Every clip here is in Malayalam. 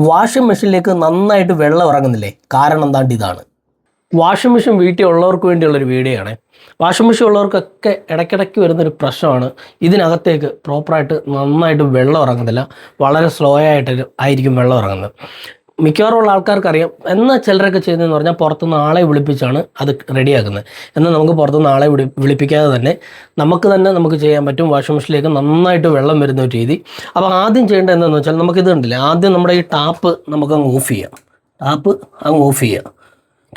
വാഷിംഗ് മെഷീനിലേക്ക് നന്നായിട്ട് വെള്ളം ഇറങ്ങുന്നില്ലേ? കാരണം എന്താണ്ട് ഇതാണ്. വാഷിംഗ് മെഷീൻ വീട്ടിൽ ഉള്ളവർക്ക് വേണ്ടിയുള്ളൊരു വീഡിയോ ആണ്. വാഷിംഗ് മെഷീൻ ഉള്ളവർക്കൊക്കെ ഇടയ്ക്കിടയ്ക്ക് വരുന്നൊരു പ്രശ്നമാണ്, ഇതിനകത്തേക്ക് പ്രോപ്പറായിട്ട് നന്നായിട്ട് വെള്ളം ഇറങ്ങുന്നില്ല. വളരെ സ്ലോ ആയിരിക്കും വെള്ളം ഇറങ്ങുന്നത്. മിക്കവാറും ഉള്ള ആൾക്കാർക്കറിയാം. എന്നാൽ ചിലരൊക്കെ ചെയ്യുന്നതെന്ന് പറഞ്ഞാൽ പുറത്തുനിന്ന് ആളെ വിളിപ്പിച്ചാണ് അത് റെഡിയാക്കുന്നത്. എന്നാൽ നമുക്ക് പുറത്തുനിന്ന് ആളെ വിളിപ്പിക്കാതെ തന്നെ നമുക്ക് ചെയ്യാൻ പറ്റും. വാഷിംഗ് മെഷീനിലേക്ക് നന്നായിട്ട് വെള്ളം വരുന്ന ഒരു രീതി. അപ്പോൾ ആദ്യം ചെയ്യേണ്ടത് എന്താണെന്ന് വെച്ചാൽ, നമുക്കിത് കണ്ടില്ല, ആദ്യം നമ്മുടെ ഈ ടാപ്പ് നമുക്കങ്ങ് ഓഫ് ചെയ്യാം.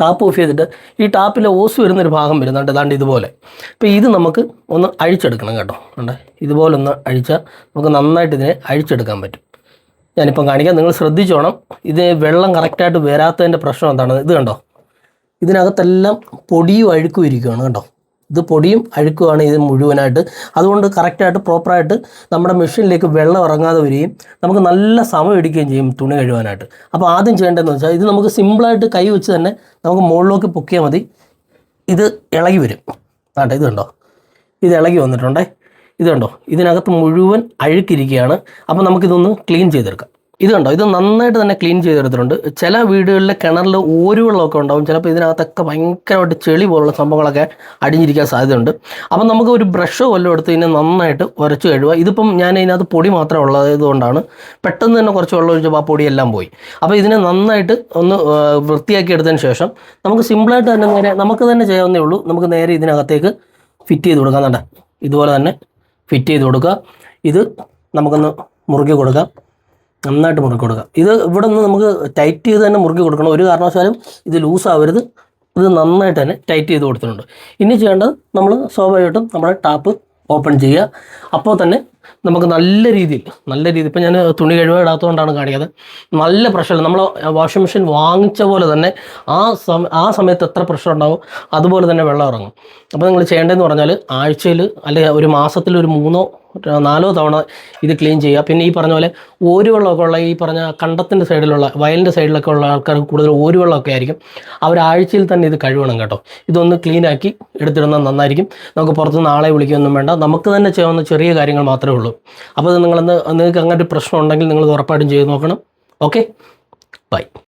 ടാപ്പ് ഓഫ് ചെയ്തിട്ട് ഈ ടാപ്പിലെ ഓസ് വരുന്നൊരു ഭാഗം വരുന്നുണ്ട്, ഏതാണ്ട് ഇതുപോലെ. അപ്പോൾ ഇത് നമുക്ക് ഒന്ന് അഴിച്ചെടുക്കണം കേട്ടോ. കണ്ടേ, ഇതുപോലെ ഒന്ന് അഴിച്ചാൽ നമുക്ക് നന്നായിട്ട് ഇതിനെ അഴിച്ചെടുക്കാൻ പറ്റും. ഞാനിപ്പം കാണിക്കാം, നിങ്ങൾ ശ്രദ്ധിച്ചോണം. ഇത് വെള്ളം കറക്റ്റായിട്ട് വരാത്തതിൻ്റെ പ്രശ്നം എന്താണ്? ഇത് കണ്ടോ, ഇതിനകത്തെല്ലാം പൊടിയും അഴുക്കും ഇരിക്കുകയാണ് കണ്ടോ. ഇത് പൊടിയും അഴുക്കുമാണ് ഇത് മുഴുവനായിട്ട്. അതുകൊണ്ട് കറക്റ്റായിട്ട് പ്രോപ്പറായിട്ട് നമ്മുടെ മെഷീനിലേക്ക് വെള്ളം ഇറങ്ങാതെ വരികയും നമുക്ക് നല്ല സമയം എടുക്കുകയും ചെയ്യും തുണി കഴുകാനായിട്ട്. അപ്പോൾ ആദ്യം ചെയ്യേണ്ടതെന്ന് വെച്ചാൽ, ഇത് നമുക്ക് സിമ്പിളായിട്ട് കൈ വെച്ച് തന്നെ നമുക്ക് മുകളിലേക്ക് പൊക്കിയാൽ മതി. ഇത് ഇളകി വരും. ആട്ടെ, ഇത് കണ്ടോ, ഇത് ഇളകി വന്നിട്ടുണ്ടേ. ഇത് കണ്ടോ, ഇതിനകത്ത് മുഴുവൻ അഴുക്കിരിക്കുകയാണ്. അപ്പോൾ നമുക്കിതൊന്ന് ക്ലീൻ ചെയ്തെടുക്കാം. ഇത് കണ്ടോ, ഇത് നന്നായിട്ട് തന്നെ ക്ലീൻ ചെയ്തെടുത്തിട്ടുണ്ട്. ചില വീടുകളിലെ കിണറിൽ ഓരുവെള്ളമൊക്കെ ഉണ്ടാവും. ചിലപ്പോൾ ഇതിനകത്തൊക്കെ ഭയങ്കരമായിട്ട് ചെളി പോലുള്ള സംഭവങ്ങളൊക്കെ അടിഞ്ഞിരിക്കാൻ സാധ്യതയുണ്ട്. അപ്പം നമുക്ക് ഒരു ബ്രഷോ വല്ലതും എടുത്ത് ഇതിനെ നന്നായിട്ട് ഉരച്ച് കഴുകുക. ഇതിപ്പം ഞാൻ ഇതിനകത്ത് പൊടി മാത്രമേ ഉള്ളതുകൊണ്ടാണ് പെട്ടെന്ന് തന്നെ കുറച്ച് വെള്ളം ഒഴിച്ചപ്പോൾ ആ പൊടിയെല്ലാം പോയി. അപ്പോൾ ഇതിനെ നന്നായിട്ട് ഒന്ന് വൃത്തിയാക്കി എടുത്തതിന് ശേഷം നമുക്ക് സിമ്പിളായിട്ട് തന്നെ നമുക്ക് തന്നെ ചെയ്യാവുന്നേ ഉള്ളൂ. നമുക്ക് നേരെ ഇതിനകത്തേക്ക് ഫിറ്റ് ചെയ്ത് കൊടുക്കാം. കണ്ടോ, ഇതുപോലെ തന്നെ ഫിറ്റ് ചെയ്ത് കൊടുക്കുക. ഇത് നമുക്കൊന്ന് മുറുക്കി കൊടുക്കാം, നന്നായിട്ട് മുറുക്കി കൊടുക്കുക. ഇത് ഇവിടെ നിന്ന് നമുക്ക് ടൈറ്റ് ചെയ്ത് തന്നെ മുറുക്കി കൊടുക്കണം. ഒരു കാരണവശാലും ഇത് ലൂസാവരുത്. ഇത് നന്നായിട്ട് തന്നെ ടൈറ്റ് ചെയ്ത് കൊടുത്തിട്ടുണ്ട്. ഇനി ചെയ്യേണ്ടത്, നമ്മൾ സ്വാഭാവികമായിട്ടും നമ്മുടെ ടാപ്പ് ഓപ്പൺ ചെയ്യുക. അപ്പോൾ തന്നെ നമുക്ക് നല്ല രീതിയിൽ ഇപ്പം ഞാൻ തുണി കഴുകാടാത്തതുകൊണ്ടാണ് കാണിക്കുന്നത്. നല്ല പ്രഷർ, നമ്മൾ വാഷിംഗ് മെഷീൻ വാങ്ങിച്ച പോലെ തന്നെ ആ സമയത്ത് എത്ര പ്രഷർ ഉണ്ടാവും അതുപോലെ തന്നെ വെള്ളം ഇറങ്ങും. അപ്പോൾ നിങ്ങൾ ചെയ്യേണ്ടതെന്ന് പറഞ്ഞാൽ, ആഴ്ചയിൽ അല്ലെങ്കിൽ ഒരു മാസത്തിൽ ഒരു 3-4 തവണ ഇത് ക്ലീൻ ചെയ്യുക. പിന്നെ ഈ പറഞ്ഞ പോലെ ഓരുവെള്ളമൊക്കെ ഉള്ള, ഈ പറഞ്ഞ കണ്ടത്തിൻ്റെ സൈഡിലുള്ള, വയലിൻ്റെ സൈഡിലൊക്കെ ഉള്ള ആൾക്കാർക്ക് കൂടുതൽ ഓരുവെള്ളമൊക്കെ ആയിരിക്കും. അവരാഴ്ചയിൽ തന്നെ ഇത് കഴുകണം കേട്ടോ. ഇതൊന്ന് ക്ലീനാക്കി എടുത്തിടുന്നത് നന്നായിരിക്കും. നമുക്ക് പുറത്തുനിന്ന് ആളെ വിളിക്കുകയൊന്നും വേണ്ട, നമുക്ക് തന്നെ ചെയ്യാവുന്ന ചെറിയ കാര്യങ്ങൾ മാത്രമേ ഉള്ളൂ. അപ്പോൾ നിങ്ങൾക്ക് അങ്ങനെ ഒരു പ്രശ്നം ഉണ്ടെങ്കിൽ നിങ്ങൾ ഉറപ്പായിട്ടും ചെയ്ത് നോക്കണം. Okay, by.